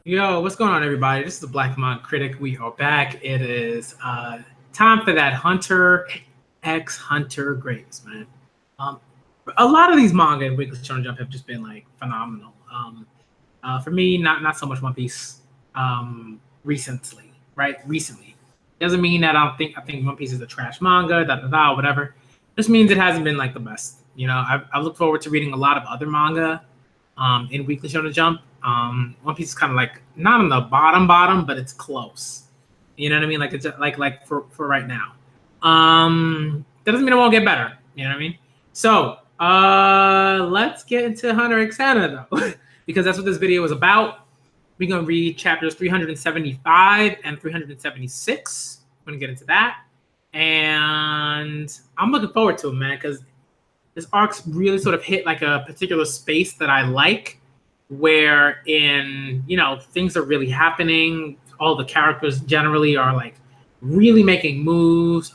Yo, what's going on, everybody? This is the Black Manga Critic. We are back. It is time for that Hunter X Hunter Graves, man. Um, a lot of these manga in Weekly Shonen Jump have just been like phenomenal. For me, not so much One Piece recently, right? Recently doesn't mean that I think One Piece is a trash manga, whatever. Just means it hasn't been like the best. I look forward to reading a lot of other manga in Weekly Shonen Jump. One Piece is kind of like not on the bottom, but it's close. You know what I mean? Like it's like for right now. That doesn't mean it won't get better. You know what I mean? So let's get into Hunter x Hunter though, because that's what this video is about. We're gonna read chapters 375 and 376. We're gonna get into that, and I'm looking forward to it, man, because this arc's really sort of hit like a particular space that I like, where in things are really happening. All the characters generally are like really making moves.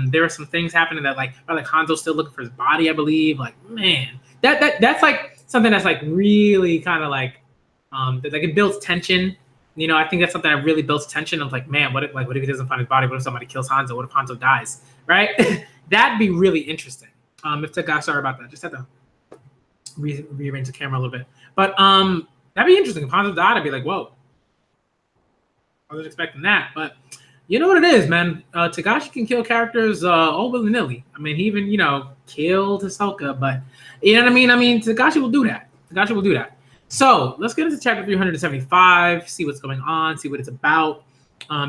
There are some things happening that like Hanzo's still looking for his body, I believe. Like, man, that's like something that's like really kind of like it builds tension. I think that's something that really builds tension. Of like, man, what if he doesn't find his body? What if somebody kills Hanzo? What if Hanzo dies? Right? That'd be really interesting. If Taka, sorry about that. Just had to rearrange the camera a little bit. But that'd be interesting. If Hanzo died, I'd be like, whoa. I was expecting that. But you know what it is, man. Tagashi can kill characters all willy-nilly. I mean, he even, killed Hisoka, but you know what I mean? Tagashi will do that. Tagashi will do that. So let's get into chapter 375, see what's going on, see what it's about.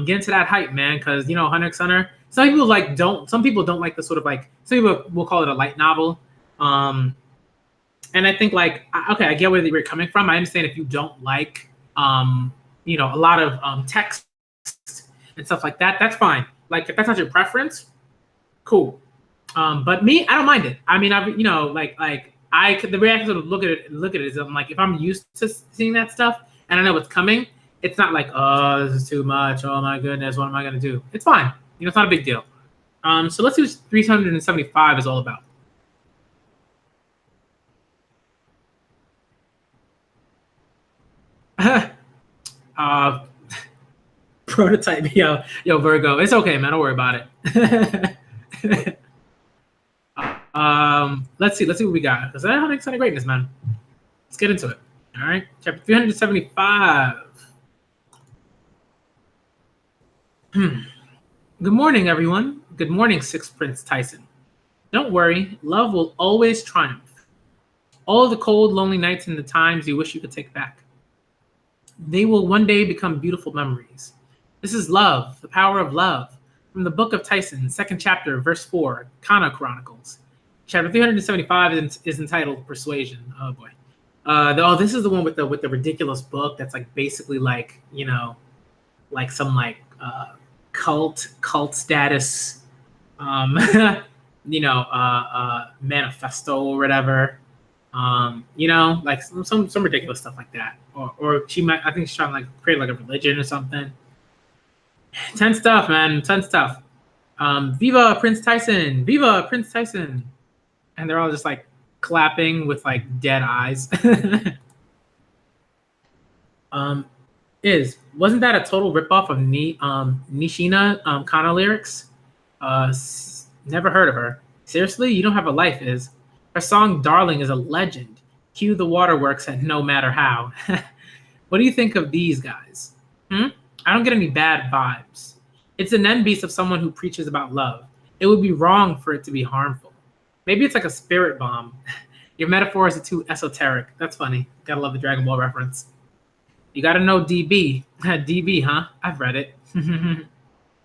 Get into that hype, man, because Hunter x Hunter. Some people don't like the sort of like, some people will call it a light novel. And I think okay, I get where you're coming from. I understand if you don't like a lot of text and stuff like that, that's fine. Like if that's not your preference, cool. But me, I don't mind it. I mean, the way I sort of look at it is I'm like, if I'm used to seeing that stuff and I know what's coming, it's not like, oh, this is too much. Oh my goodness, what am I gonna do? It's fine. It's not a big deal. So let's see what 375 is all about. Prototype, yo, Virgo. It's okay, man. Don't worry about it. Let's see what we got. Because that Hunter x Hunter greatness, man. Let's get into it. All right, chapter 375. Good morning, everyone. Good morning, Sixth Prince Tyson. Don't worry, love will always triumph. All the cold, lonely nights and the times you wish you could take back. They will one day become beautiful memories. This is love, the power of love, from the book of Tyson, second chapter, verse 4, Kana Chronicles. Chapter 375 is entitled Persuasion. Oh boy. This is the one with the ridiculous book that's like basically like, like some like cult status manifesto or whatever. Like some ridiculous stuff like that. Or I think she's trying to like create like a religion or something. Tense stuff, man. Tense stuff. Viva Prince Tyson! Viva Prince Tyson! And they're all just like clapping with like dead eyes. Wasn't that a total ripoff of Nishina Kana lyrics? Never heard of her. Seriously, you don't have a life, Is. Her song "Darling" is a legend. Cue the waterworks at No Matter How. What do you think of these guys? I don't get any bad vibes. It's an end beast of someone who preaches about love. It would be wrong for it to be harmful. Maybe it's like a spirit bomb. Your metaphors are too esoteric. That's funny. Gotta love the Dragon Ball reference. You gotta know DB. DB, huh? I've read it.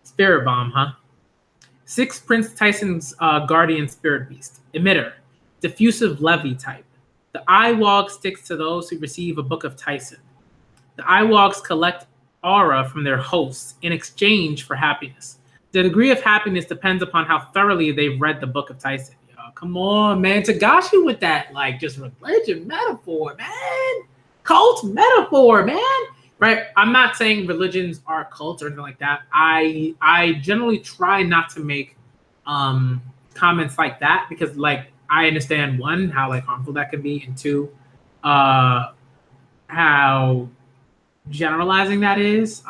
Spirit bomb, huh? Sixth Prince Tyson's guardian spirit beast. Emitter. Diffusive levy type. The Eyewog sticks to those who receive a book of Tyson. The Eyewogs collect aura from their hosts in exchange for happiness. The degree of happiness depends upon how thoroughly they've read the book of Tyson. Yo, come on, man. Tagashi with that, like, just religion metaphor, man. Cult metaphor, man. Right? I'm not saying religions are cults or anything like that. I generally try not to make comments like that because, like, I understand, one, how, like, harmful that can be, and two, how generalizing that is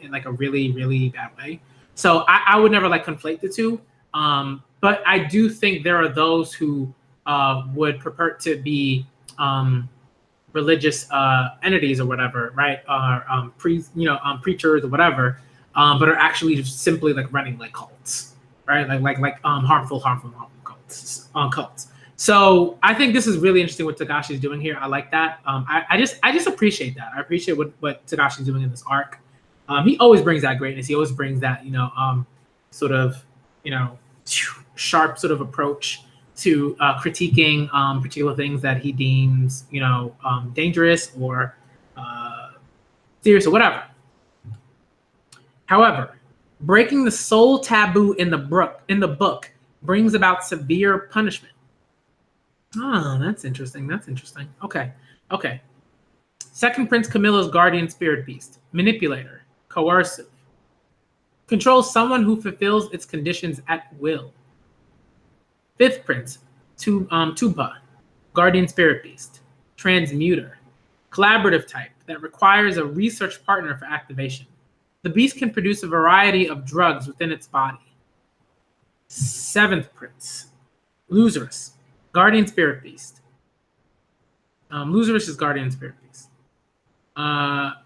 in like a really, really bad way. So I would never like conflate the two. But I do think there are those who would prefer to be religious entities or whatever, right? Or preachers or whatever, but are actually just simply like running like cults, right? Like harmful cults. So I think this is really interesting what Tagashi's doing here. I like that. I just appreciate that. I appreciate what Tagashi's doing in this arc. He always brings that greatness. He always brings that sort of sharp sort of approach to critiquing particular things that he deems dangerous or serious or whatever. However, breaking the soul taboo in the book brings about severe punishment. Oh, that's interesting. Okay. Second Prince Camilla's guardian spirit beast, manipulator, coercive, controls someone who fulfills its conditions at will. Fifth Prince, Tupa, guardian spirit beast, transmuter, collaborative type that requires a research partner for activation. The beast can produce a variety of drugs within its body. Seventh Prince, Loserus, guardian spirit beast. Loserus is guardian spirit beast.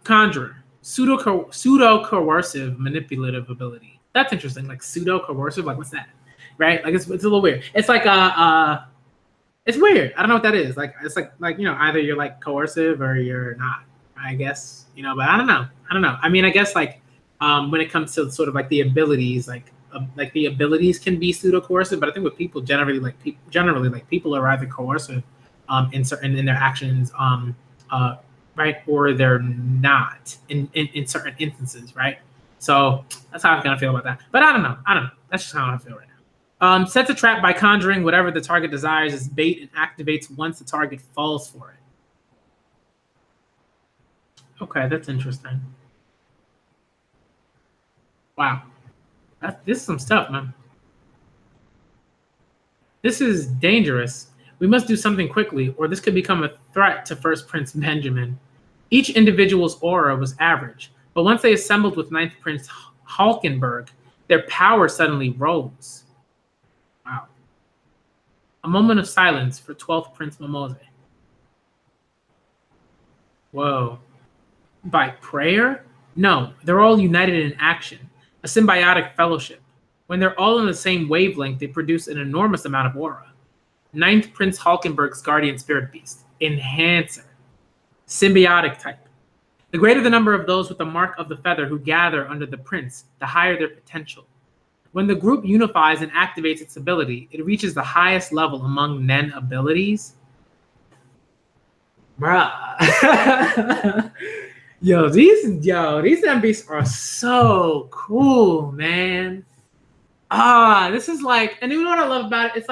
Conjurer, pseudo coercive manipulative ability. That's interesting. Like pseudo coercive, like what's that? Right? Like it's a little weird. It's like it's weird. I don't know what that is. Like it's like either you're like coercive or you're not. I guess but I don't know. I mean, I guess like when it comes to sort of like the abilities, like the abilities can be pseudo coercive, but I think with people generally people are either coercive in their actions, right, or they're not in certain instances, right? So that's how I kind of feel about that. But I don't know. That's just how I feel right now. Sets a trap by conjuring whatever the target desires as bait and activates once the target falls for it. Okay, that's interesting. Wow. This is some stuff, man. This is dangerous. We must do something quickly, or this could become a threat to First Prince Benjamin. Each individual's aura was average, but once they assembled with Ninth Prince Halkenberg, their power suddenly rose. Wow. A moment of silence for 12th Prince Momose. Whoa. By prayer? No, they're all united in action, a symbiotic fellowship. When they're all on the same wavelength, they produce an enormous amount of aura. Ninth Prince Halkenberg's guardian spirit beast, enhancer, symbiotic type. The greater the number of those with the mark of the feather who gather under the prince, the higher their potential. When the group unifies and activates its ability, it reaches the highest level among Nen abilities. Bruh. These Nen beasts are so cool, man. This is like, and you know what I love about it?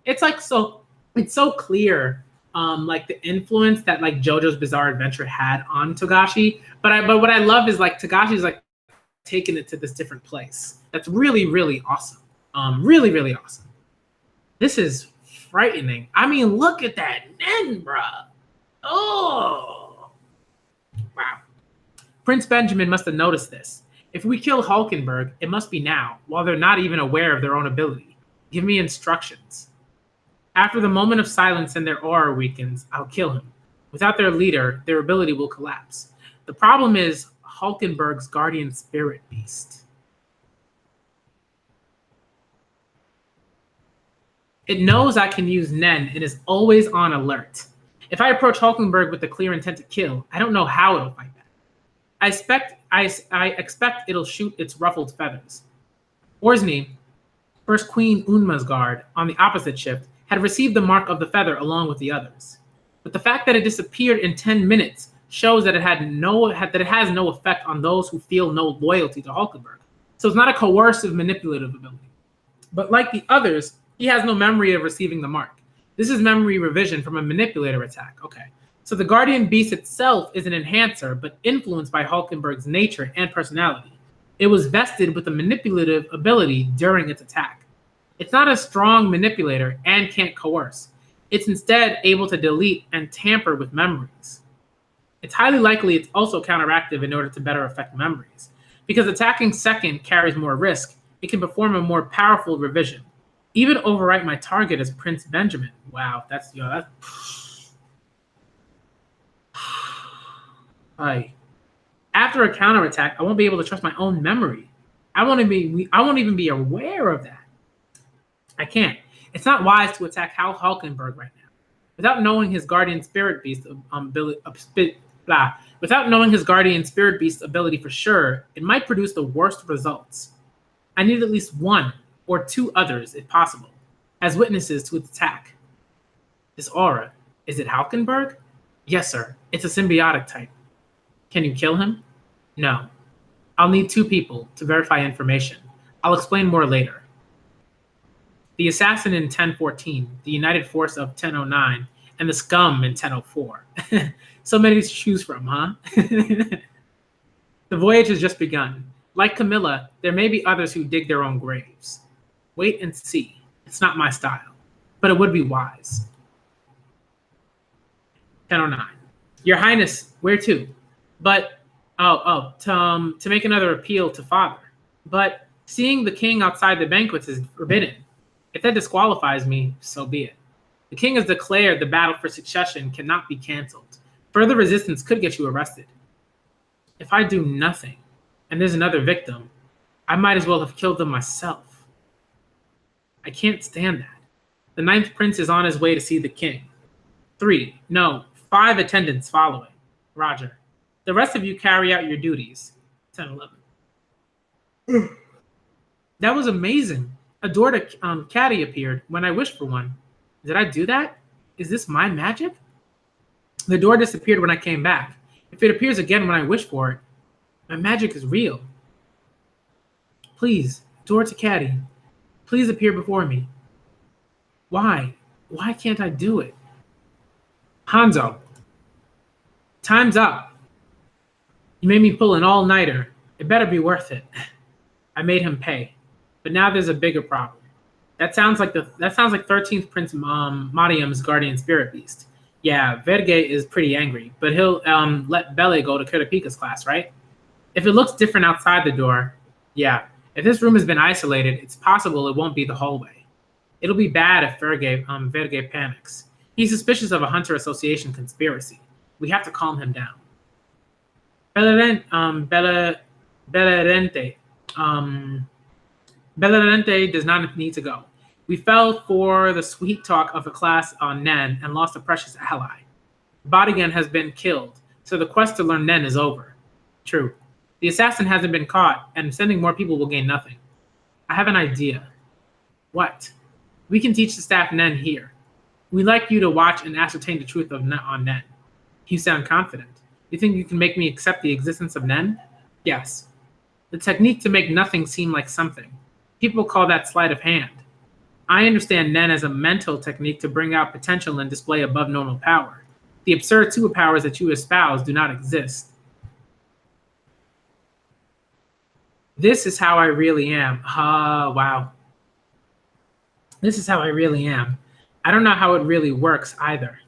It's so clear, like the influence that like JoJo's Bizarre Adventure had on Togashi. But what I love is like Togashi's like taking it to this different place. That's really, really awesome. Really, really awesome. This is frightening. I mean, look at that Nen, bruh. Oh, wow. Prince Benjamin must have noticed this. If we kill Halkenberg, it must be now, while they're not even aware of their own ability. Give me instructions. After the moment of silence and their aura weakens, I'll kill him. Without their leader, their ability will collapse. The problem is Halkenberg's guardian spirit beast. It knows I can use Nen and is always on alert. If I approach Halkenberg with the clear intent to kill, I don't know how it'll fight back. I expect it'll shoot its ruffled feathers. Orsny, First Queen Unma's guard, on the opposite shift, had received the mark of the feather along with the others. But the fact that it disappeared in 10 minutes shows that it has no effect on those who feel no loyalty to Halkenberg. So it's not a coercive manipulative ability. But like the others, he has no memory of receiving the mark. This is memory revision from a manipulator attack. Okay. So the guardian beast itself is an enhancer, but influenced by Halkenberg's nature and personality. It was vested with a manipulative ability during its attack. It's not a strong manipulator and can't coerce. It's instead able to delete and tamper with memories. It's highly likely it's also counteractive in order to better affect memories. Because attacking second carries more risk, it can perform a more powerful revision. Even overwrite my target as Prince Benjamin. Wow, that's. Aye. After a counterattack, I won't be able to trust my own memory. I won't even be aware of that. I can't. It's not wise to attack Hal Hulkenberg right now. Without knowing his guardian spirit beast Without knowing his guardian spirit beast's ability for sure, it might produce the worst results. I need at least one or two others, if possible, as witnesses to its attack. This aura, is it Halkenberg? Yes, sir. It's a symbiotic type. Can you kill him? No. I'll need two people to verify information. I'll explain more later. The assassin in 1014, the United Force of 1009, and the scum in 1004. So many to choose from, huh? The voyage has just begun. Like Camilla, there may be others who dig their own graves. Wait and see. It's not my style, but it would be wise. 1009. Your Highness, where to? But, to make another appeal to Father. But seeing the king outside the banquets is forbidden. If that disqualifies me, so be it. The king has declared the battle for succession cannot be canceled. Further resistance could get you arrested. If I do nothing, and there's another victim, I might as well have killed them myself. I can't stand that. The ninth prince is on his way to see the king. 5 attendants following. Roger. The rest of you carry out your duties. 1011. That was amazing. A door to caddy appeared when I wished for one. Did I do that? Is this my magic? The door disappeared when I came back. If it appears again when I wish for it, my magic is real. Please, door to caddy. Please appear before me. Why? Why can't I do it? Hanzo. Time's up. You made me pull an all-nighter. It better be worth it. I made him pay. But now there's a bigger problem. That sounds like 13th Prince Madium's guardian spirit beast. Yeah, Verge is pretty angry, but he'll let Belle go to Kurapika's class, right? If it looks different outside the door, yeah. If this room has been isolated, it's possible it won't be the hallway. It'll be bad if Verge panics. He's suspicious of a Hunter Association conspiracy. We have to calm him down. Bellarente does not need to go. We fell for the sweet talk of a class on Nen and lost a precious ally. Bodigan has been killed, so the quest to learn Nen is over. True. The assassin hasn't been caught, and sending more people will gain nothing. I have an idea. What? We can teach the staff Nen here. We'd like you to watch and ascertain the truth on Nen. You sound confident. You think you can make me accept the existence of Nen? Yes. The technique to make nothing seem like something. People call that sleight of hand. I understand Nen as a mental technique to bring out potential and display above normal power. The absurd superpowers that you espouse do not exist. This is how I really am. Wow. This is how I really am. I don't know how it really works either.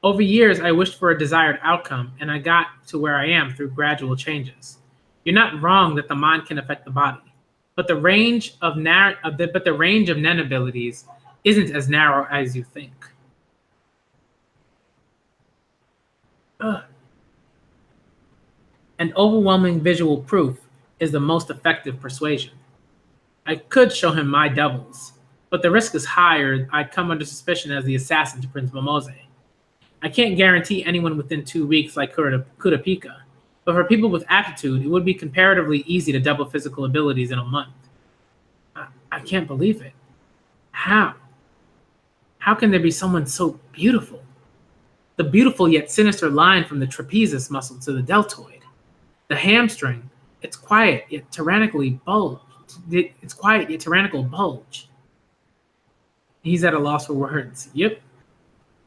Over years, I wished for a desired outcome, and I got to where I am through gradual changes. You're not wrong that the mind can affect the body, but the range of Nen abilities isn't as narrow as you think. An overwhelming visual proof is the most effective persuasion. I could show him my devils, but the risk is higher. I'd come under suspicion as the assassin to Prince Momose. I can't guarantee anyone within 2 weeks like Kurapika, but for people with aptitude, it would be comparatively easy to double physical abilities in a month. I can't believe it. How? How can there be someone so beautiful? The beautiful yet sinister line from the trapezius muscle to the deltoid. The hamstring, it's quiet yet tyrannical bulge. He's at a loss for words. Yep.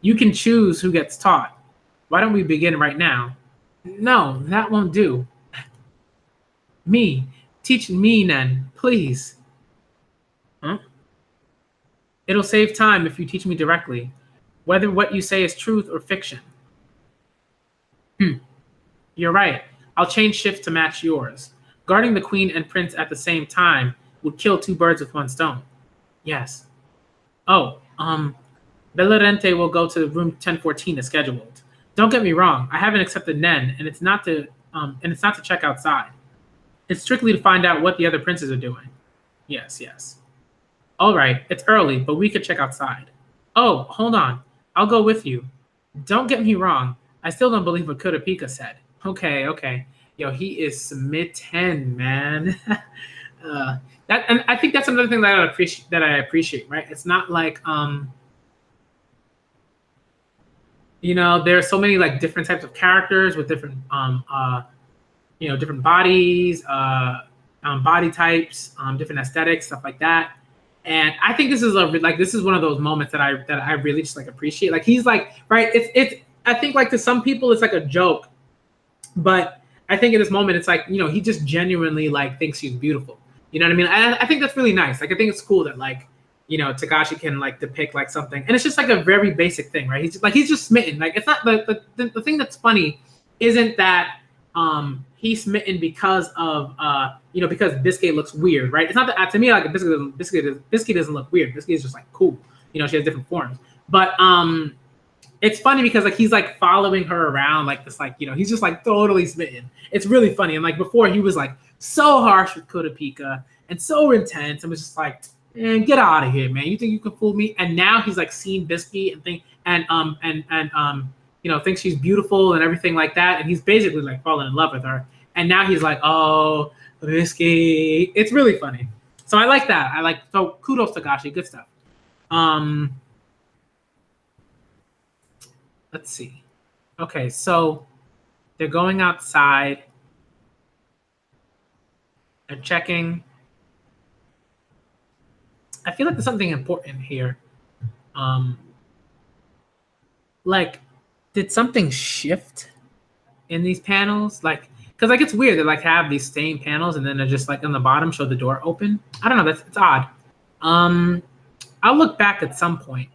You can choose who gets taught. Why don't we begin right now? No, that won't do. Me. Teach me, Nen, please. Huh? It'll save time if you teach me directly, whether what you say is truth or fiction. Hmm. You're right. I'll change shift to match yours. Guarding the queen and prince at the same time would kill two birds with one stone. Yes. Oh, Bellerente will go to room 1014 as scheduled. Don't get me wrong, I haven't accepted Nen, and it's not to check outside. It's strictly to find out what the other princes are doing. Yes, yes. All right, it's early, but we could check outside. Oh, hold on. I'll go with you. Don't get me wrong. I still don't believe what Kurapika said. Okay, okay. Yo, he is smitten, man. That, and I think that's another thing that I appreciate, right? It's not like there are so many like different types of characters with different different bodies, body types, different aesthetics, stuff like that. And I think this is one of those moments that I really just like appreciate. Like he's like, right, it's I think like to some people it's like a joke, but I think in this moment it's like, he just genuinely like thinks she's beautiful. You know what I mean? I think that's really nice. Like I think it's cool that like, Takashi can like depict like something, and it's just like a very basic thing, right? He's just smitten. Like it's not the thing that's funny isn't that he's smitten because of because Biscuit looks weird, right? It's not that to me like Biscuit doesn't look weird. Biscuit is just like cool. She has different forms, but it's funny because like he's like following her around like this, like he's just like totally smitten. It's really funny. And like before he was like so harsh with Kurapika and so intense and was just like, man, get out of here, man. You think you can fool me? And now he's like seen Biscuit and thinks she's beautiful and everything like that. And he's basically like falling in love with her. And now he's like, oh, Biscuit. It's really funny. So I like that. So kudos to Takashi. Good stuff. Let's see. Okay, so they're going outside and checking. I feel like there's something important here. Like, did something shift in these panels? Like, because like it's weird. They like have these same panels and then they're just like on the bottom show the door open. I don't know. It's odd. I'll look back at some point.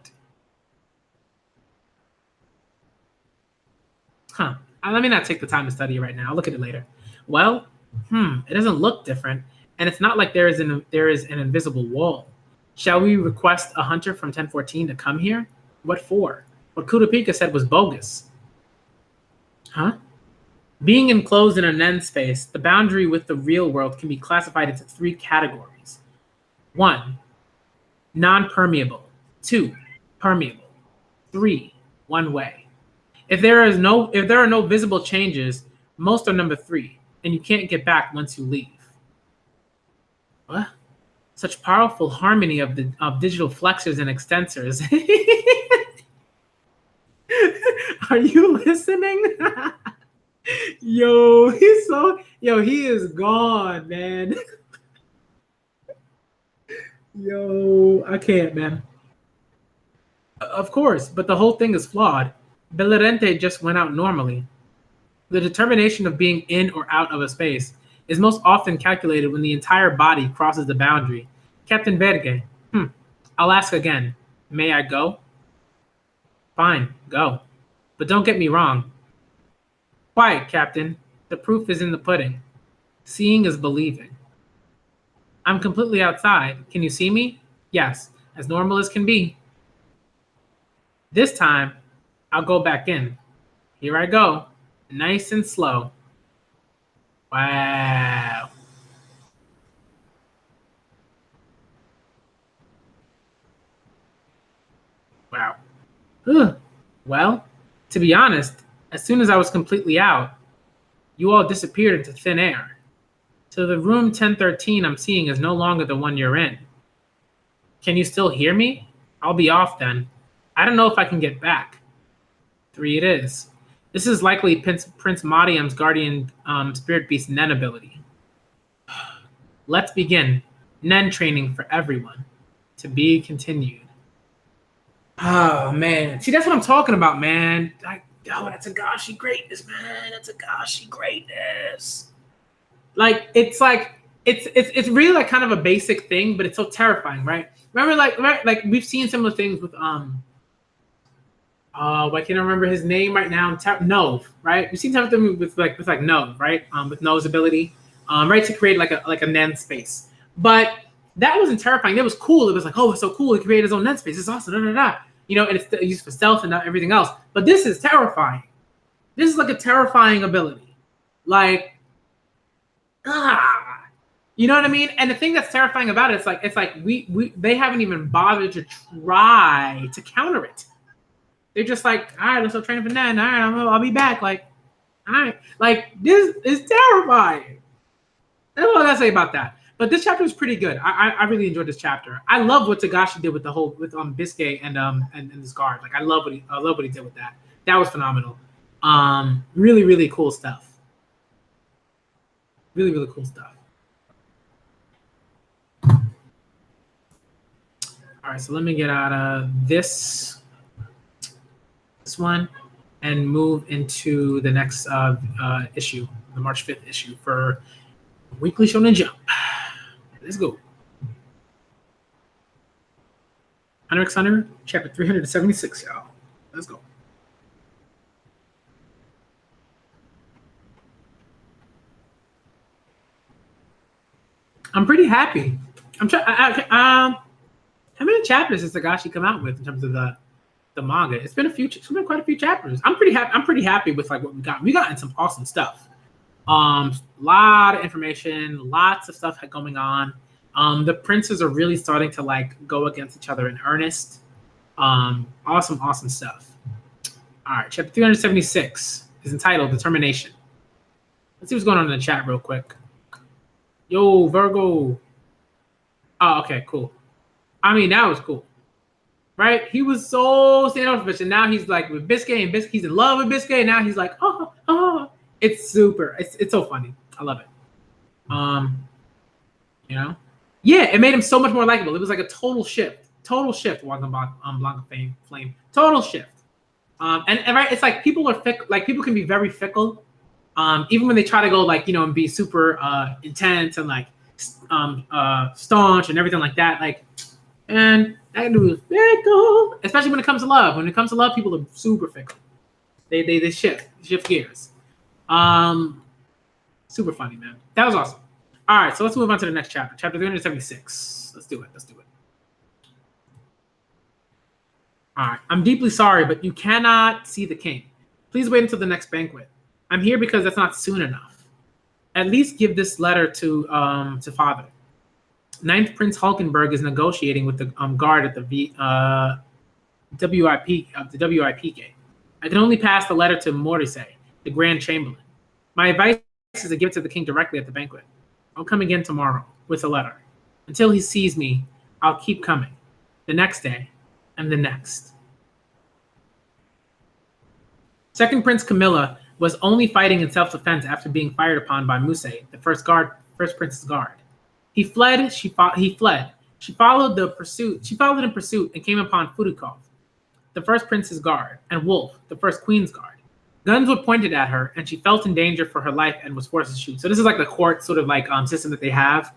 Huh. Let me not take the time to study it right now. I'll look at it later. Well, it doesn't look different, and it's not like there is an invisible wall. Shall we request a hunter from 1014 to come here? What for? What Kurapika said was bogus. Huh? Being enclosed in a Nen space, the boundary with the real world can be classified into 3 categories. 1, non-permeable. 2, permeable. 3, one way. If there are no visible changes, most are number 3, and you can't get back once you leave. What? Such powerful harmony of digital flexors and extensors. Are you listening? Yo, he is gone, man. Yo, I can't, man. Of course, but the whole thing is flawed. Bellerente just went out normally. The determination of being in or out of a space is most often calculated when the entire body crosses the boundary. Captain Verge, I'll ask again. May I go? Fine, go. But don't get me wrong. Quiet, Captain. The proof is in the pudding. Seeing is believing. I'm completely outside. Can you see me? Yes, as normal as can be. This time, I'll go back in. Here I go. Nice and slow. Wow. Wow. Well, to be honest, as soon as I was completely out, you all disappeared into thin air. So the room 1013 I'm seeing is no longer the one you're in. Can you still hear me? I'll be off then. I don't know if I can get back. 3 it is. This is likely Prince Madiam's guardian spirit beast Nen ability. Let's begin. Nen training for everyone. To be continued. Oh, man. See, that's what I'm talking about, man. That's Agashi greatness, man. That's Agashi greatness. Like, it's really like kind of a basic thing, but it's so terrifying, right? Remember, like we've seen some of the things with Why can't I remember his name right now? Nove, right? We've seen something with like Nove, right? With Nove's ability, right, to create like a Nen space. But that wasn't terrifying. That was cool. It was like, oh, it's so cool. He created his own Nen space. It's awesome. Da, da, da. You know, and it's used for stealth and everything else. But this is terrifying. This is like a terrifying ability. Like, you know what I mean? And the thing that's terrifying about it, it's like they haven't even bothered to try to counter it. They're just like, all right, let's go train for Nen. All right, I'll be back. Like, all right, like this is terrifying. That's all I gotta say about that. But this chapter is pretty good. I really enjoyed this chapter. I love what Togashi did with Biscuit and this guard. Like I love what he did with that. That was phenomenal. Really, really cool stuff. Really, really cool stuff. All right, so let me get out of this one and move into the next issue, the March 5th issue for Weekly Shonen Jump. Let's go. Hunter x Hunter, chapter 376, y'all. Let's go. I'm pretty happy. How many chapters has Togashi come out with in terms of the manga? It's been quite a few chapters. I'm pretty happy with like what we got. We got in some awesome stuff. Lot of information, lots of stuff going on. The princes are really starting to like go against each other in earnest. Awesome stuff. All right, chapter 376 is entitled Determination. Let's see what's going on in the chat real quick. Yo, Virgo. Oh, okay, cool. I mean, that was cool. Right? He was so standoffish, and now he's like with Biscuit, and he's in love with Biscuit, and now he's like, oh. It's super. It's so funny. I love it. You know? Yeah, it made him so much more likable. It was like a total shift. Walking Blanca Flame. Total shift. And right, it's like people are fickle. Like people can be very fickle. Even when they try to go like, you know, and be super intense and like staunch and everything like that. Like, and that dude is fickle. Especially when it comes to love. When it comes to love, people are super fickle. They shift gears. Super funny, man. That was awesome. All right, so let's move on to the next chapter. Chapter 376. Let's do it. All right. I'm deeply sorry, but you cannot see the king. Please wait until the next banquet. I'm here because that's not soon enough. At least give this letter to father. Ninth Prince Hulkenberg is negotiating with the guard at the WIP gate. I can only pass the letter to Morise, the Grand Chamberlain. My advice is to give it to the king directly at the banquet. I'll come again tomorrow with a letter. Until he sees me, I'll keep coming. The next day, and the next. Second Prince Camilla was only fighting in self-defense after being fired upon by Musei, the first prince's guard. He fled. She fled. She followed in pursuit and came upon Furukov, the first prince's guard, and Wolf, the first queen's guard. Guns were pointed at her, and she felt in danger for her life and was forced to shoot. So this is like the court sort of like system that they have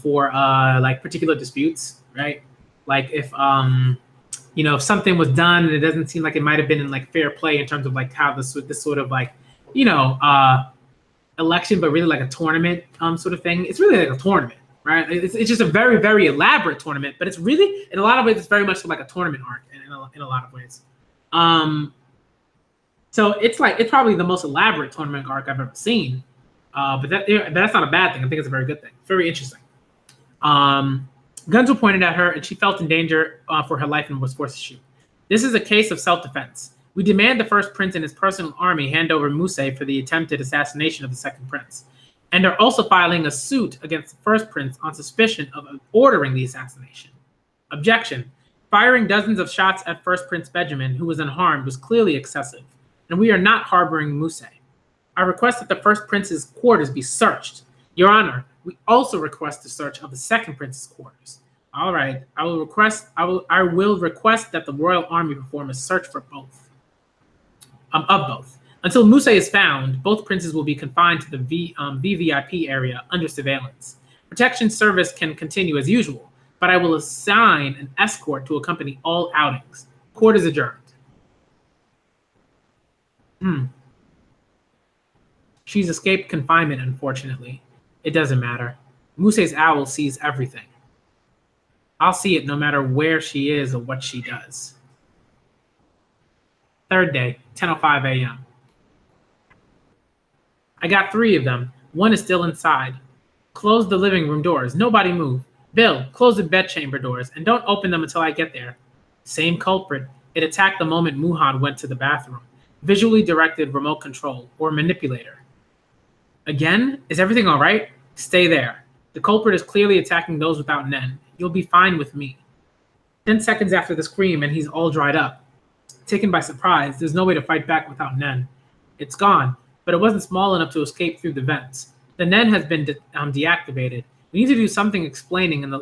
for like particular disputes, right? Like if you know, if something was done and it doesn't seem like it might have been in like fair play in terms of like how this sort of like, you know, election, but really like a tournament sort of thing. It's really like a tournament, right? It's just a very, very elaborate tournament, but it's really, in a lot of ways, it's very much like a tournament arc in a lot of ways. So it's probably the most elaborate tournament arc I've ever seen. But that's not a bad thing. I think it's a very good thing. It's very interesting. Guns were pointed at her, and she felt in danger for her life and was forced to shoot. This is a case of self-defense. We demand the first prince and his personal army hand over Musei for the attempted assassination of the second prince, and are also filing a suit against the first prince on suspicion of ordering the assassination. Objection. Firing dozens of shots at first Prince Benjamin, who was unharmed, was clearly excessive, and we are not harboring Musei. I request that the first prince's quarters be searched. Your Honor, we also request the search of the second prince's quarters. All right, I will request that the royal army perform a search for both. Of both. Until Musei is found, both princes will be confined to the VVIP area under surveillance. Protection service can continue as usual, but I will assign an escort to accompany all outings. Court is adjourned. Hmm. She's escaped confinement, unfortunately. It doesn't matter. Muse's owl sees everything. I'll see it no matter where she is or what she does. Third day, 10:05 a.m. I got three of them. One is still inside. Close the living room doors. Nobody move. Bill, close the bedchamber doors and don't open them until I get there. Same culprit. It attacked the moment Muhan went to the bathroom. Visually directed remote control or manipulator. Again? Is everything all right? Stay there. The culprit is clearly attacking those without Nen. You'll be fine with me. 10 seconds after the scream, and he's all dried up. Taken by surprise, there's no way to fight back without Nen. It's gone, but it wasn't small enough to escape through the vents. The Nen has been deactivated. We need to do something explaining in the.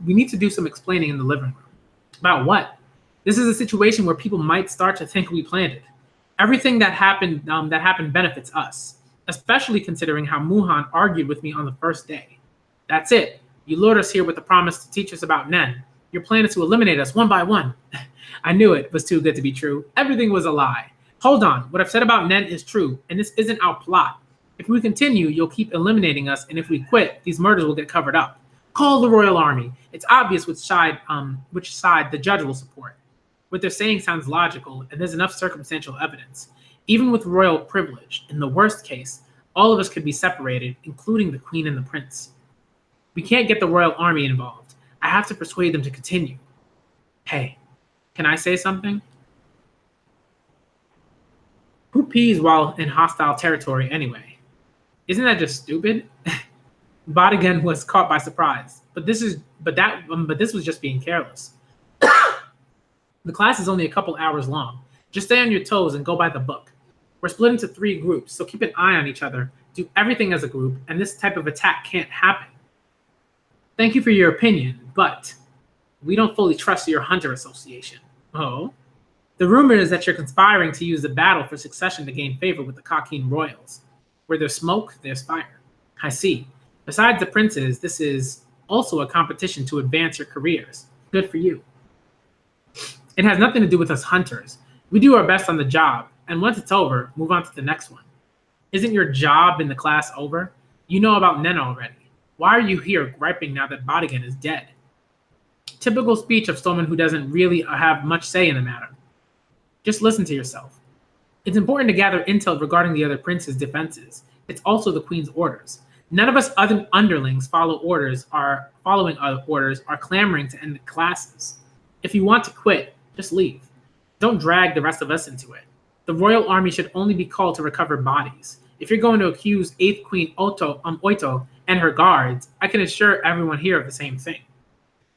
We need to do some explaining in the living room. About what? This is a situation where people might start to think we planned it. Everything that happened benefits us, especially considering how Muhan argued with me on the first day. That's it. You lured us here with the promise to teach us about Nen. Your plan is to eliminate us one by one. I knew it was too good to be true. Everything was a lie. Hold on. What I've said about Nen is true, and this isn't our plot. If we continue, you'll keep eliminating us, and if we quit, these murders will get covered up. Call the Royal Army. It's obvious which side the judge will support. What they're saying sounds logical, and there's enough circumstantial evidence. Even with royal privilege, in the worst case, all of us could be separated, including the Queen and the Prince. We can't get the Royal Army involved. I have to persuade them to continue. Hey, can I say something? Who pees while in hostile territory anyway? Isn't that just stupid? Bodigan was caught by surprise, but this was just being careless. The class is only a couple hours long. Just stay on your toes and go by the book. We're split into three groups, so keep an eye on each other. Do everything as a group, and this type of attack can't happen. Thank you for your opinion, but we don't fully trust your hunter association. Oh? The rumor is that you're conspiring to use the battle for succession to gain favor with the Kakin royals. Where there's smoke, there's fire. I see. Besides the princes, this is also a competition to advance your careers. Good for you. It has nothing to do with us hunters. We do our best on the job, and once it's over, move on to the next one. Isn't your job in the class over? You know about Nen already. Why are you here griping now that Bodigan is dead? Typical speech of someone who doesn't really have much say in the matter. Just listen to yourself. It's important to gather intel regarding the other prince's defenses. It's also the queen's orders. None of us other underlings following orders are clamoring to end the classes. If you want to quit, just leave. Don't drag the rest of us into it. The royal army should only be called to recover bodies. If you're going to accuse 8th Queen Oito and her guards, I can assure everyone here of the same thing.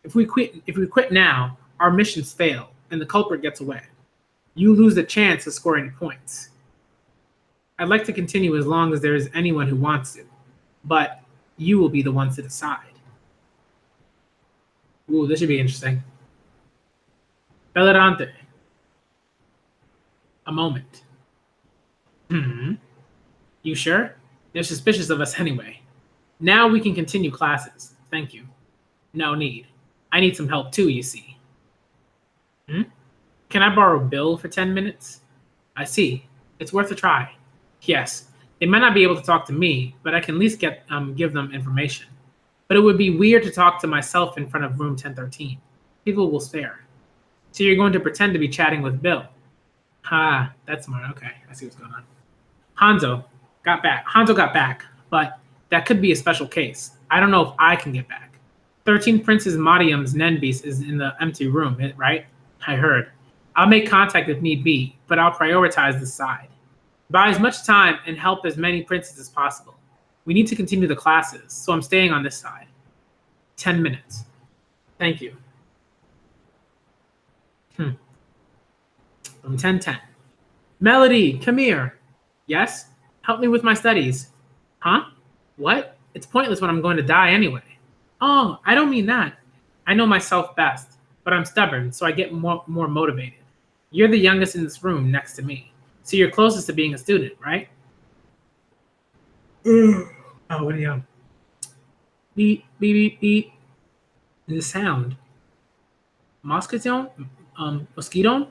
If we quit now, our missions fail, and the culprit gets away. You lose the chance of scoring points. I'd like to continue as long as there is anyone who wants to, but you will be the ones to decide. Ooh, this should be interesting. Bellerante. A moment. You sure? They're suspicious of us anyway. Now we can continue classes. Thank you. No need. I need some help too, you see. Can I borrow Bill for 10 minutes? I see. It's worth a try. Yes. They might not be able to talk to me, but I can at least give them information. But it would be weird to talk to myself in front of room 1013. People will stare. So you're going to pretend to be chatting with Bill. Ha, that's smart. Okay, I see what's going on. Hanzo got back, but that could be a special case. I don't know if I can get back. 13 Princess Madium's Nenbeast is in the empty room, right? I heard. I'll make contact if need be, but I'll prioritize this side. Buy as much time and help as many princes as possible. We need to continue the classes, so I'm staying on this side. 10 minutes. Thank you. From 10:10. Melody, come here. Yes? Help me with my studies. Huh? What? It's pointless when I'm going to die anyway. Oh, I don't mean that. I know myself best, but I'm stubborn, so I get more motivated. You're the youngest in this room next to me, so you're closest to being a student, right? Oh, what do you? Beep, beep, beep, beep. The sound. Mosquito? Mosquito?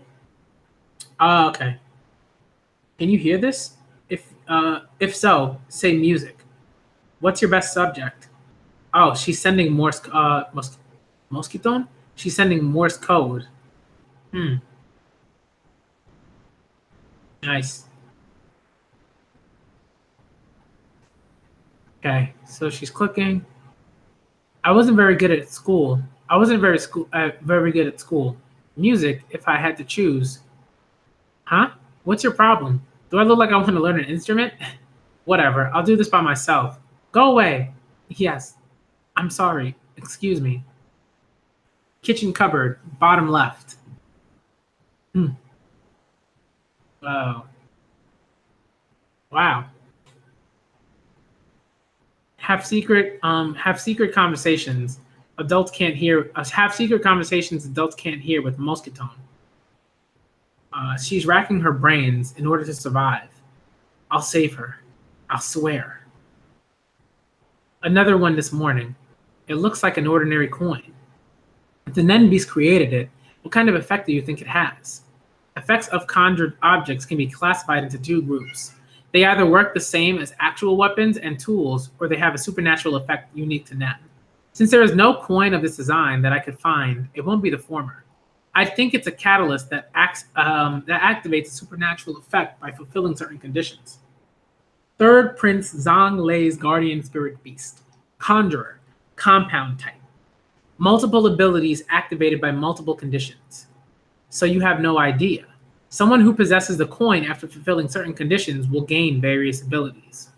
Oh, okay. Can you hear this? If so, say music. What's your best subject? Oh, she's sending mosquiton? She's sending Morse code. Hmm, nice. Okay, so she's clicking. I wasn't very good at school. I wasn't very good at school. Music, if I had to choose. Huh? What's your problem? Do I look like I want to learn an instrument? Whatever, I'll do this by myself. Go away. Yes, I'm sorry. Excuse me. Kitchen cupboard, bottom left. Hmm. Oh, wow. Have secret conversations. Adults can't hear. Have secret conversations adults can't hear with Mosquitone. She's racking her brains in order to survive. I'll save her. I'll swear. Another one this morning. It looks like an ordinary coin. If the Nen Beast created it, what kind of effect do you think it has? Effects of conjured objects can be classified into two groups. They either work the same as actual weapons and tools, or they have a supernatural effect unique to Nen. Since there is no coin of this design that I could find, it won't be the former. I think it's a catalyst that activates a supernatural effect by fulfilling certain conditions. Third Prince Zhang Lei's Guardian Spirit Beast. Conjurer. Compound type. Multiple abilities activated by multiple conditions. So you have no idea. Someone who possesses the coin after fulfilling certain conditions will gain various abilities.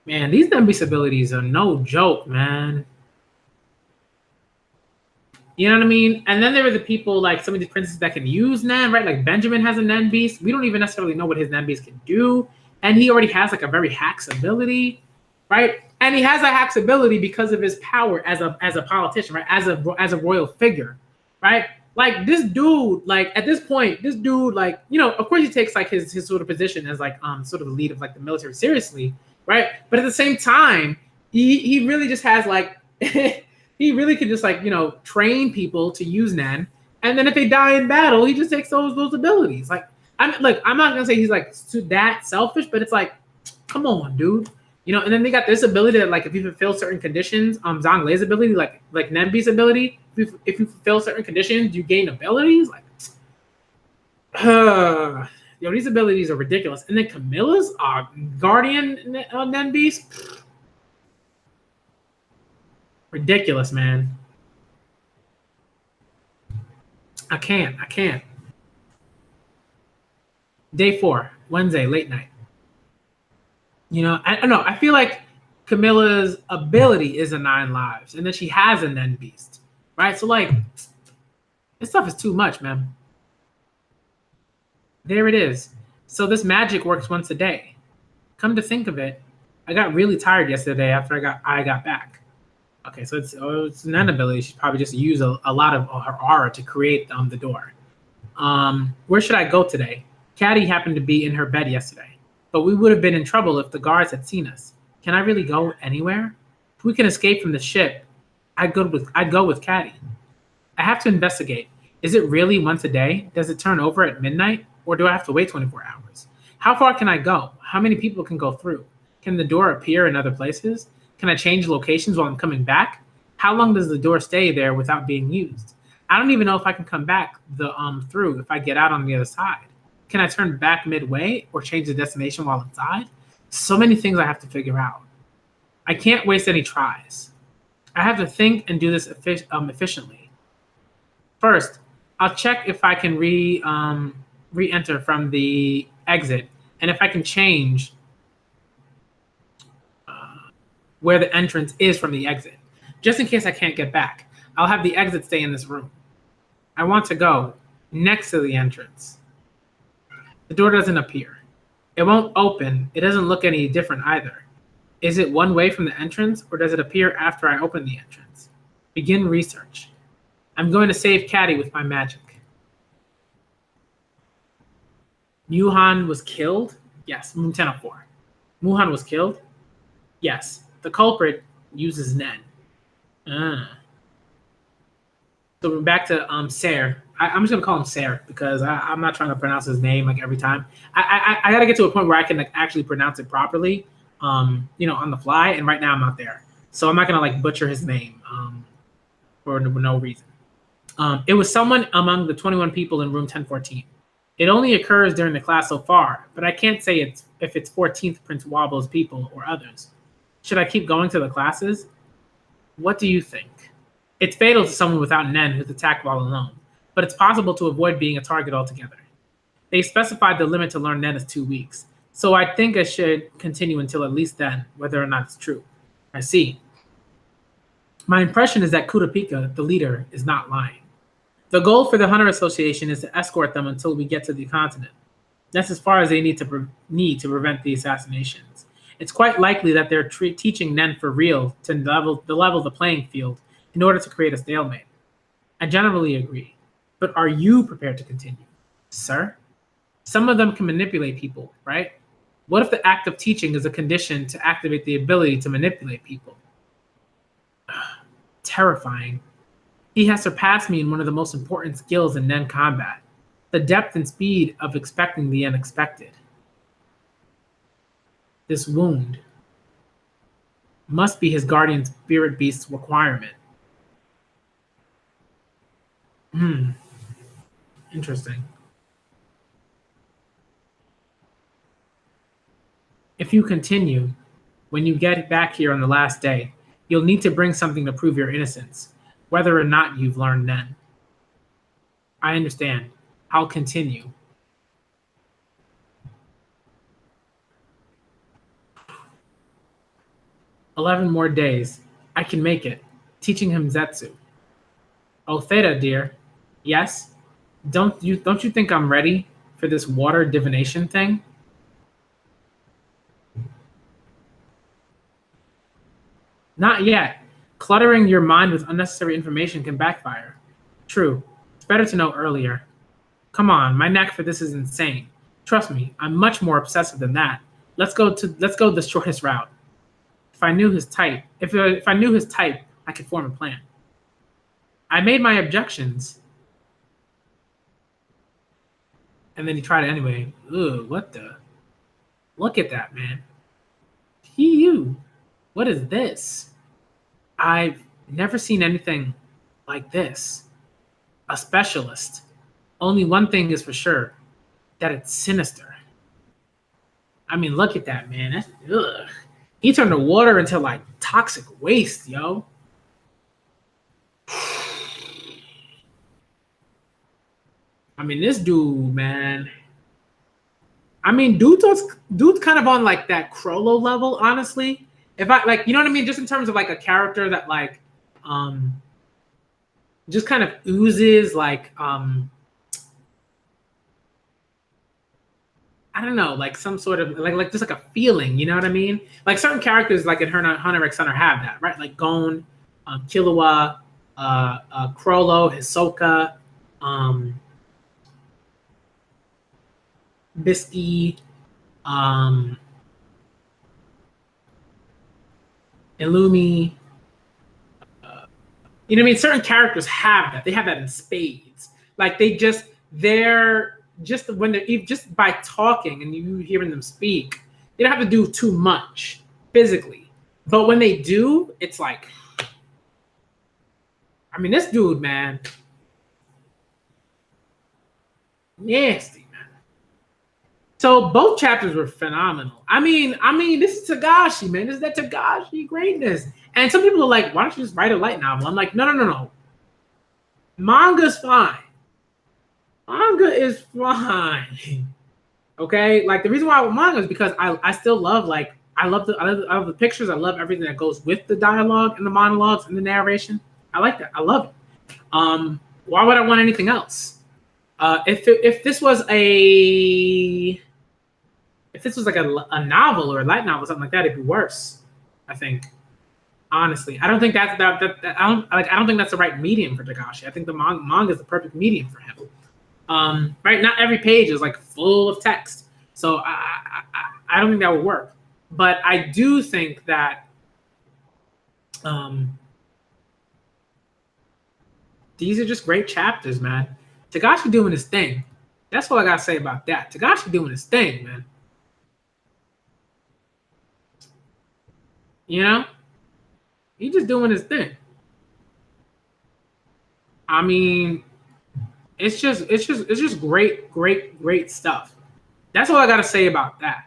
Man, these Nembis abilities are no joke, man. You know what I mean? And then there are the people like some of these princes that can use Nen, right? Like Benjamin has a Nen Beast. We don't even necessarily know what his Nen Beast can do. And he already has like a very hacks ability, right? And he has a hacks ability because of his power as a politician, right? As a royal figure, right? Like this dude, like at this point, this dude, like, you know, of course he takes like his sort of position as like sort of the lead of like the military seriously, right? But at the same time, he really just has like he really could just like, you know, train people to use Nen, and then if they die in battle, he just takes those abilities. Like I'm not gonna say he's like that selfish, but it's like, come on, dude. You know, and then they got this ability that like if you fulfill certain conditions, Zhang Lei's ability, like Nembi's ability, if you fulfill certain conditions, you gain abilities. Like, yo, these abilities are ridiculous. And then Camilla's Guardian Nembi's, ridiculous, man. I can't. Day 4, Wednesday, late night. You know, I don't know. I feel like Camilla's ability is a 9 lives, and then she has a Nen Beast, right? So like, this stuff is too much, man. There it is. So this magic works once a day. Come to think of it, I got really tired yesterday after I got back. Okay, so it's an ability. She probably just used a lot of her aura to create the door. Where should I go today? Caddy happened to be in her bed yesterday, but we would have been in trouble if the guards had seen us. Can I really go anywhere? If we can escape from the ship, I'd go with Caddy. I have to investigate. Is it really once a day? Does it turn over at midnight? Or do I have to wait 24 hours? How far can I go? How many people can go through? Can the door appear in other places? Can I change locations while I'm coming back? How long does the door stay there without being used? I don't even know if I can come back through if I get out on the other side. Can I turn back midway or change the destination while inside? So many things I have to figure out. I can't waste any tries. I have to think and do this efficiently. First, I'll check if I can re-enter from the exit, and if I can change where the entrance is from the exit. Just in case I can't get back, I'll have the exit stay in this room. I want to go next to the entrance. The door doesn't appear. It won't open. It doesn't look any different either. Is it one way from the entrance, or does it appear after I open the entrance? Begin research. I'm going to save Caddy with my magic. Muhan was killed? Yes, Moon 1004. Muhan was killed? Yes. The culprit uses Nen. So we're back to Ser. I'm just gonna call him Ser because I'm not trying to pronounce his name like every time. I gotta get to a point where I can like actually pronounce it properly, on the fly. And right now I'm not there, so I'm not gonna like butcher his name for no reason. It was someone among the 21 people in room 1014. It only occurs during the class so far, but I can't say if it's 14th Prince Wobble's people or others. Should I keep going to the classes? What do you think? It's fatal to someone without Nen who's attacked while alone, but it's possible to avoid being a target altogether. They specified the limit to learn Nen is 2 weeks, so I think I should continue until at least then, whether or not it's true. I see. My impression is that Kurapika, the leader, is not lying. The goal for the Hunter Association is to escort them until we get to the continent. That's as far as they need to prevent the assassinations. It's quite likely that they're teaching Nen for real to level the playing field in order to create a stalemate. I generally agree. But are you prepared to continue? Sir? Some of them can manipulate people, right? What if the act of teaching is a condition to activate the ability to manipulate people? Terrifying. He has surpassed me in one of the most important skills in Nen combat, the depth and speed of expecting the unexpected. This wound must be his guardian spirit beast's requirement. Interesting. If you continue, when you get back here on the last day, you'll need to bring something to prove your innocence, whether or not you've learned Nen. I understand. I'll continue. "11 more days. I can make it. Teaching him Zetsu." "Oh, Theta, dear." "Yes? Don't you think I'm ready for this water divination thing?" "Not yet. Cluttering your mind with unnecessary information can backfire." "True. It's better to know earlier." "Come on, my knack for this is insane. Trust me, I'm much more obsessive than that. Let's go the shortest route. If I knew his type, I could form a plan." "I made my objections." And then he tried it anyway. Ugh, what the? Look at that, man. You. What is this? I've never seen anything like this. A specialist. Only one thing is for sure, that it's sinister. I mean, look at that, man. Ugh. He turned the water into like toxic waste, yo. I mean, this dude, man. I mean, dude's kind of on like that Crollo level, honestly. If I like, you know what I mean? Just in terms of like a character that like just kind of oozes like I don't know, like some sort of like just like a feeling, you know what I mean? Like certain characters like in Hunter x Hunter have that, right? Like Gon, Killua, Crollo, Hisoka, Bisky, Illumi. You know what I mean? Certain characters have that. They have that in spades. Like they're just when they're just by talking and you hearing them speak, they don't have to do too much physically. But when they do, it's like, I mean, this dude, man, nasty, man. So both chapters were phenomenal. I mean, this is Tagashi, man. This is that Tagashi greatness. And some people are like, why don't you just write a light novel? I'm like, no. Manga's fine. Manga is fine. Okay? Like the reason why I want manga is because I still love like I love the pictures. I love everything that goes with the dialogue and the monologues and the narration. I like that. I love it. Why would I want anything else? If this was like a novel or a light novel, something like that, it'd be worse. I think. Honestly, I don't think I don't think that's the right medium for Tagashi. I think the manga is the perfect medium for him. Right? Not every page is like full of text, so I don't think that would work. But I do think that these are just great chapters, man. Tagashi doing his thing. That's what I gotta say about that. Tagashi doing his thing, man. You know, he just doing his thing. I mean, it's just great stuff. That's all I gotta say about that.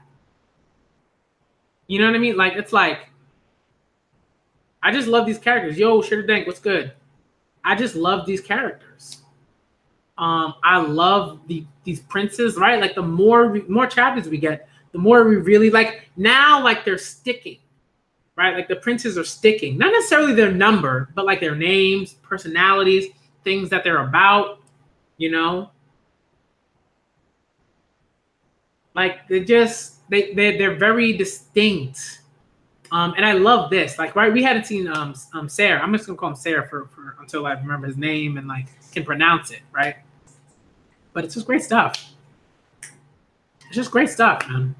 You know what I mean? Like, it's like, I just love these characters. Yo, Shitter Dank, what's good? I just love these characters. I love these princes, right? Like, the more chapters we get, the more we really like. Now, like, they're sticking, right? Like, the princes are sticking. Not necessarily their number, but like their names, personalities, things that they're about. You know, like, they're very distinct. And I love this. Like, right, we hadn't seen Sarah. I'm just gonna call him Sarah for until I remember his name and like can pronounce it, right? But it's just great stuff. It's just great stuff, man.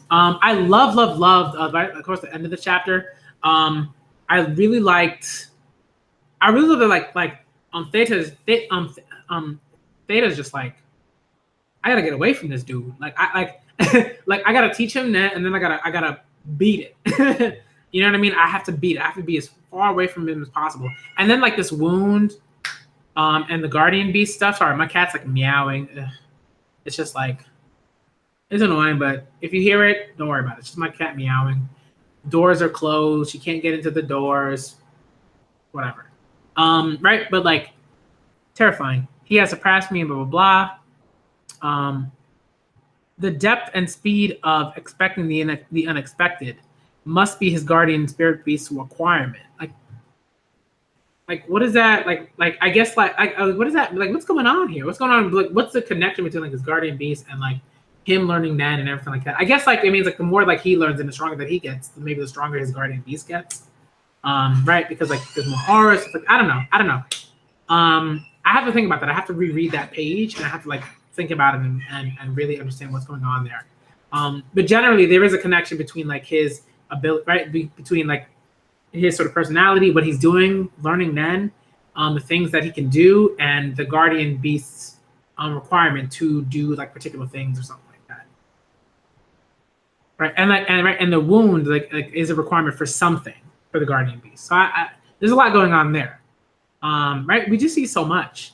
I loved right, of course, the end of the chapter. I really loved it, like Theta's just like, I gotta get away from this dude. Like, I like I gotta teach him that, and then I gotta beat it. You know what I mean? I have to beat it. I have to be as far away from him as possible. And then like this wound, and the guardian beast stuff. Sorry, my cat's like meowing. Ugh. It's just like, it's annoying, but if you hear it, don't worry about it. It's just my cat meowing. Doors are closed. You can't get into the doors. Whatever. Right? But like, terrifying. He has surpassed me and blah blah blah. The depth and speed of expecting the unexpected must be his guardian spirit beast's requirement. Like what is that? Like I guess like what is that? Like, what's going on here? What's going on? Like, what's the connection between like his guardian beast and like him learning that and everything like that? I guess like it means like the more like he learns and the stronger that he gets, maybe the stronger his guardian beast gets. Right? Because like there's more auras. Like, I don't know. I have to think about that. I have to reread that page and I have to like think about it and really understand what's going on there. But generally, there is a connection between like his ability, right? Between like his sort of personality, what he's doing, learning then, the things that he can do, and the guardian beast's requirement to do like particular things or something like that. Right, and the wound like is a requirement for something for the guardian beast. So there's a lot going on there. Right, we just see so much.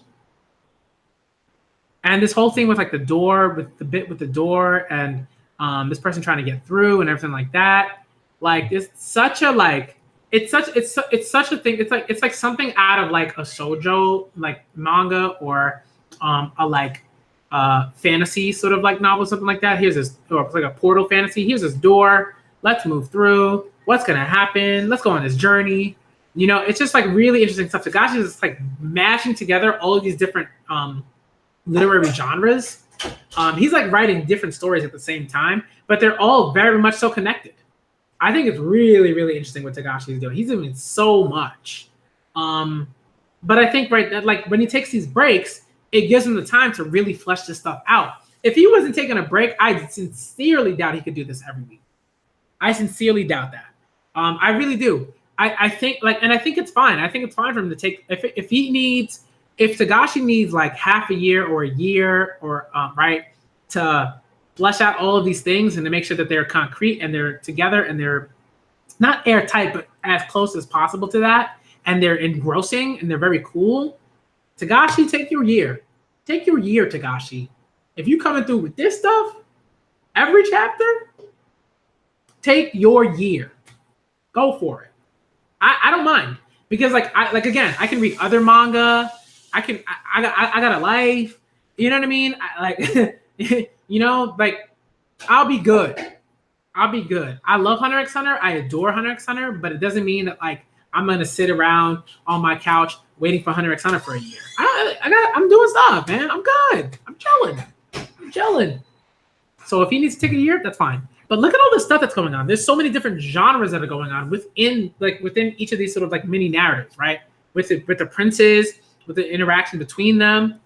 And this whole thing with like the door, with the door, and this person trying to get through and everything like that, like it's such a like it's such a thing. It's like something out of like a shoujo like manga or a like fantasy sort of like novel, something like that. Here's this, or it's like a portal fantasy. Here's this door. Let's move through. What's gonna happen? Let's go on this journey. You know, it's just like really interesting stuff. Tagashi is like mashing together all of these different literary genres. He's like writing different stories at the same time, but they're all very much so connected. I think it's really, really interesting what Tagashi is doing. He's doing so much. But I think right that like when he takes these breaks, it gives him the time to really flesh this stuff out. If he wasn't taking a break, I sincerely doubt he could do this every week. I sincerely doubt that. I really do. I think like, and I think it's fine. I think it's fine for him to take if Tagashi needs like half a year or a year or right to flesh out all of these things and to make sure that they're concrete and they're together and they're not airtight, but as close as possible to that, and they're engrossing and they're very cool. Tagashi, take your year. Take your year, Tagashi. If you coming through with this stuff, every chapter, take your year. Go for it. I don't mind because like again, I can read other manga. I got a life. You know what I mean? You know, like I'll be good. I love Hunter x Hunter. I adore Hunter x Hunter, but it doesn't mean that like I'm gonna sit around on my couch waiting for Hunter x Hunter for a year. I'm doing stuff, man. I'm good. I'm chilling. So if he needs to take a year, that's fine. But look at all the stuff that's going on. There's so many different genres that are going on within each of these sort of like mini narratives, right? With the princes, with the interaction between them.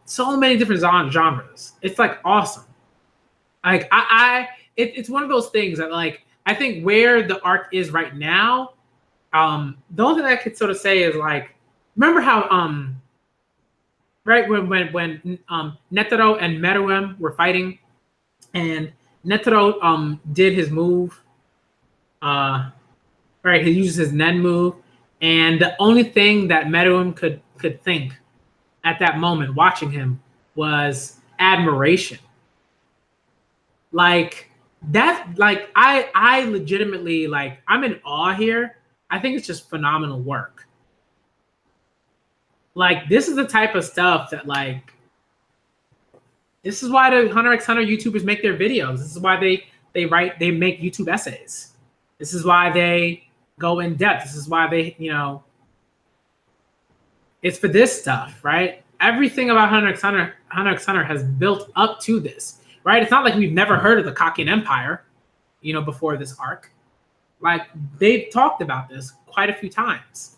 So many different genres. It's like awesome. Like it's one of those things that like I think where the arc is right now, the only thing I could sort of say is like, remember how right? When Netero and Meruem were fighting, and Netero did his move. Right, he uses his Nen move, and the only thing that Meruem could think at that moment, watching him, was admiration. Like that, like I legitimately, like, I'm in awe here. I think it's just phenomenal work. Like, this is the type of stuff that, like, this is why the Hunter x Hunter YouTubers make their videos. This is why they make YouTube essays. This is why they go in depth. This is why they, it's for this stuff, right? Everything about Hunter x Hunter has built up to this, right? It's not like we've never heard of the Kakian Empire, before this arc. Like, they've talked about this quite a few times.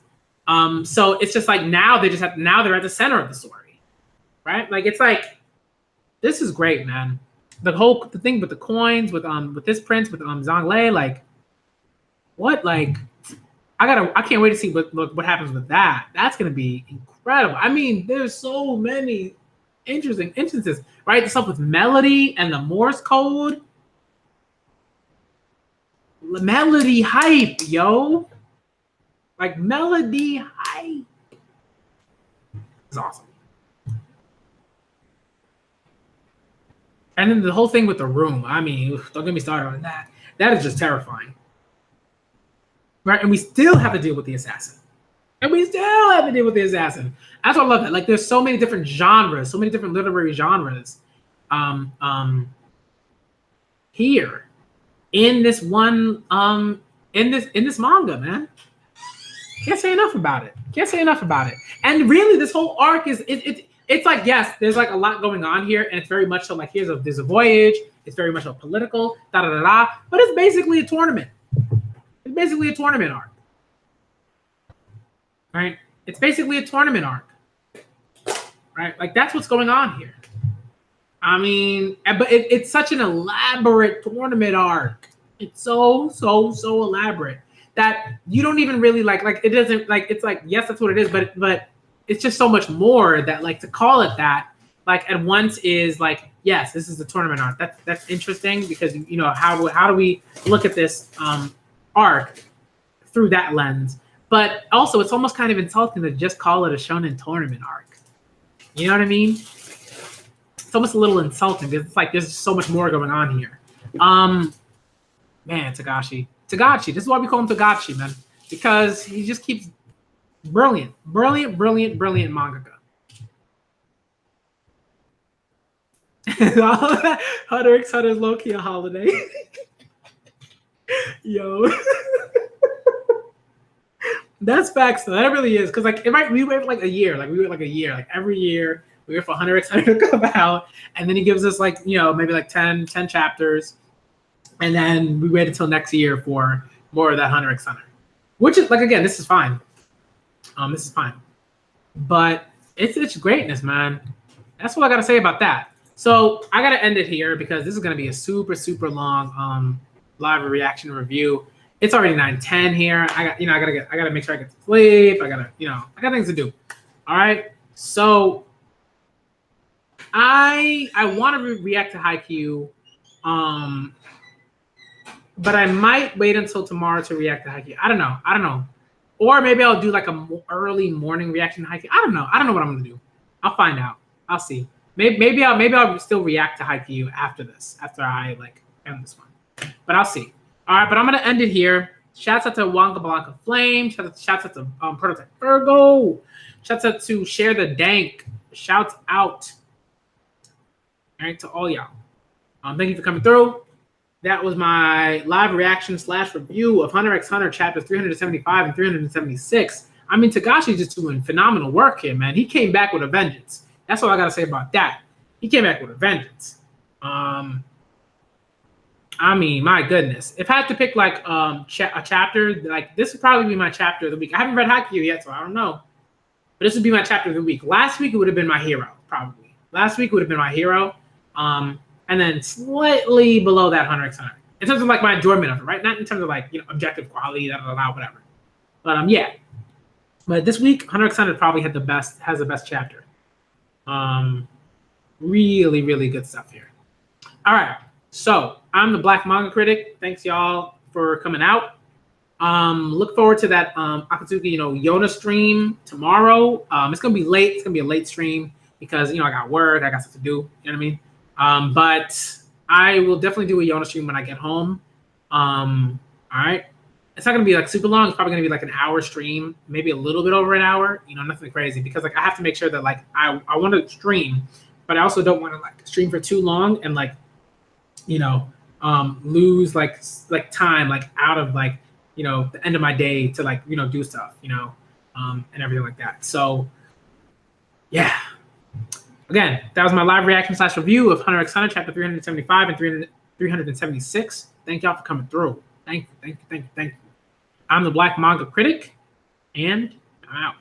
So it's just like now they're at the center of the story, right? Like, it's like, this is great, man. The thing with the coins, with this prince, with Zhongle, like, what, like, I can't wait to see what happens with that. That's gonna be incredible. I mean, there's so many interesting instances, right? The stuff with Melody and the Morse code. Melody hype, yo. Like, Melody hype. It's awesome. And then the whole thing with the room. I mean, don't get me started on that. That is just terrifying. Right? And we still have to deal with the assassin. That's what I love. That. Like, there's so many different genres, so many different literary genres here in this one in this manga, man. Can't say enough about it. And really, this whole arc is it's like, yes, there's like a lot going on here, and it's very much so like there's a voyage. It's very much so political, but it's basically a tournament. It's basically a tournament arc, right? It's basically a tournament arc, right? Like, that's what's going on here. I mean, but it's such an elaborate tournament arc. It's so elaborate that you don't even really like it doesn't, like, it's like, yes, that's what it is, but it's just so much more that, like, to call it that, like, at once is like, yes, this is the tournament arc. That's interesting because, how do we look at this arc through that lens? But also, it's almost kind of insulting to just call it a shonen tournament arc. You know what I mean? It's almost a little insulting because it's like there's so much more going on here. Man, Togashi. This is why we call him Togashi, man, because he just keeps brilliant mangaka. Hunter x Hunter is low-key a holiday. Yo. That's facts, though. That really is. Because, like, we wait for like a year. Like, every year we wait for Hunter x Hunter to come out. And then he gives us, like, maybe like 10 chapters. And then we wait until next year for more of that Hunter x Hunter. Which is, like, again, this is fine. This is fine. But it's greatness, man. That's what I got to say about that. So I got to end it here because this is going to be a super long live reaction review. It's already 9:10 here. I gotta make sure I get to sleep. I got things to do. All right. So I want to react to Haikyuu, but I might wait until tomorrow to react to Haikyuu. I don't know. Or maybe I'll do like a early morning reaction to Haikyuu. I don't know what I'm gonna do. I'll find out. I'll see. Maybe I'll still react to Haikyuu after this, after I like end this one. But I'll see. All right, but I'm gonna end it here. Shouts out to Wonka Blanca Flame. Shouts out to Prototype Virgo. Shouts out to Share the Dank. Shouts out, all right, to all y'all. Thank you for coming through. That was my live reaction / review of Hunter x Hunter chapters 375 and 376. I mean, Togashi's just doing phenomenal work here, man. He came back with a vengeance. That's all I gotta say about that. He came back with a vengeance. I mean, my goodness. If I had to pick like a chapter, like this would probably be my chapter of the week. I haven't read Haikyuu yet, so I don't know. But this would be my chapter of the week. Last week it would have been my hero, probably. Last week would have been my hero. And then slightly below that, Hunter x Hunter. In terms of like my enjoyment of it, right? Not in terms of like, objective quality, whatever. But yeah. But this week, Hunter x Hunter probably has the best chapter. Really, really good stuff here. All right. So I'm the Black Manga Critic. Thanks y'all for coming out. Look forward to that Akatsuki, Yona stream tomorrow. It's gonna be late. It's gonna be a late stream because I got work, I got stuff to do. You know what I mean? But I will definitely do a Yona stream when I get home. All right. It's not gonna be like super long. It's probably gonna be like an hour stream, maybe a little bit over an hour. Nothing crazy because like I have to make sure that like I want to stream, but I also don't want to like stream for too long and like lose like time like out of like the end of my day to like do stuff and everything like that. So yeah, again, that was my live reaction / review of Hunter x Hunter chapter 375 and 376. Thank y'all for coming through. Thank you. I'm the Black Manga Critic, and I'm out.